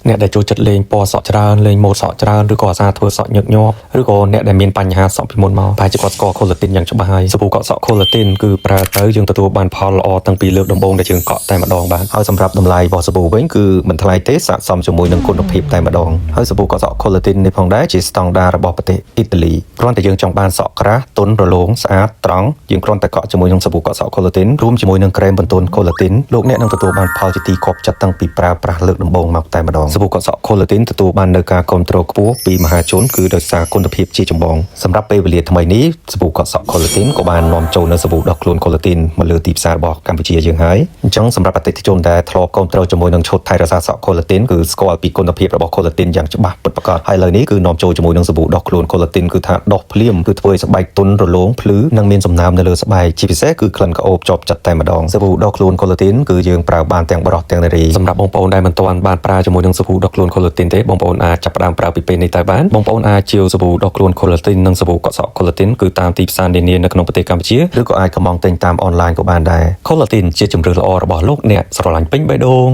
អ្នកដែលចូលចិត្តលេងពណ៌សក់ច្រើនលេងម៉ូដសក់ច្រើនឬក៏អាសាធ្វើសក់ញឹកញាប់ឬក៏អ្នកដែលមានបញ្ហាសក់ពីមុនមកប្រហែលជាគាត់ស្គាល់ collagen យ៉ាងច្បាស់ហើយសាប៊ូកក់សក់ collagen គឺប្រើទៅយើងទទួលបានផលល្អតាំងពីលើកដំបូងដែលយើងកក់តែម្ដងបានហើយសម្រាប់តម្លៃរបស់សាប៊ូវិញគឺមិនថ្លៃទេស័ក្តិសមជាមួយនឹងគុណភាពតែម្ដងហើយសាប៊ូកក់សក់ collagen នេះផងដែរជាស្តង់ដាររបស់ប្រទេសអ៊ីតាលីគ្រាន់តែយើងចង់បានសក់ក្រាស់ទន់រលោងស្អាតត្រង់យើងគ្រាន់តែកក់ជាមួយនឹងសាប៊ូកក់សក់ collagen រួមជាមួយនឹងក្រែមបន្ទន់ collagen លោកអ្នកនឹងទទួលបានផលជាទីគាប់ចិត្តតាំងពីប្រើប្រាស់លើកដំបូងមកតែម្ដងសាប៊ូកក់សក់ collagen ទទួលបាននូវការគ្រប់គ្រងខ្ពស់ពីមហាជនគឺដោយសារគុណភាពជាចម្បងសម្រាប់ពេលវេលាថ្មីនេះសាប៊ូកក់សក់ collagen ក៏បាននាំចូលនៅសាប៊ូដោះខ្លួន collagen មកលើទីផ្សាររបស់កម្ពុជាយើងហើយអញ្ចឹងសម្រាប់អតិថិជនដែលធ្លាប់គ្រប់គ្រងជាមួយនឹងឈុតថែរក្សាសក់ collagen គឺស្គាល់ពីគុណភាពរបស់ collagen យ៉ាងច្បាស់ពិតប្រាកដហើយឥឡូវនេះគឺនាំចូលជាមួយនឹងសាប៊ូដោះខ្លួន collagen គឺថាដោះភ្លាមគឺធ្វើឲ្យស្បែកទន់រលោងភ្លឺនិងមានសំណើមនៅលើស្បែកជាពិសេសគឺក្លិនក្អូបជាប់ចិត្តតែម្ដងសាប៊ូដោះខ្លួន collagen គឺយើងប្រើបានទាំងបរិសុទ្ធទាំងនារីសម្រាប់បងប្អូនដែលមិនទាន់បានប្រើជាមួយនឹងសាប៊ូដោះខ្លួន collagen ទេបងប្អូនអាចចាប់ផ្ដើមប្រើពីពេលនេះទៅបានបងប្អូនអាចជាវសាប៊ូដោះខ្លួន collagen និងសាប៊ូកក់សក់ collagen គឺតាមទីផ្សារនានានៅក្នុងប្រទេសកម្ពុជាឬក៏អាចកម្មង់ទិញតាមអនឡាញក៏បានដែរ collagen ជាជម្រើសល្អរបស់លោកអ្នកស្រឡាញ់ពេញបេះដូង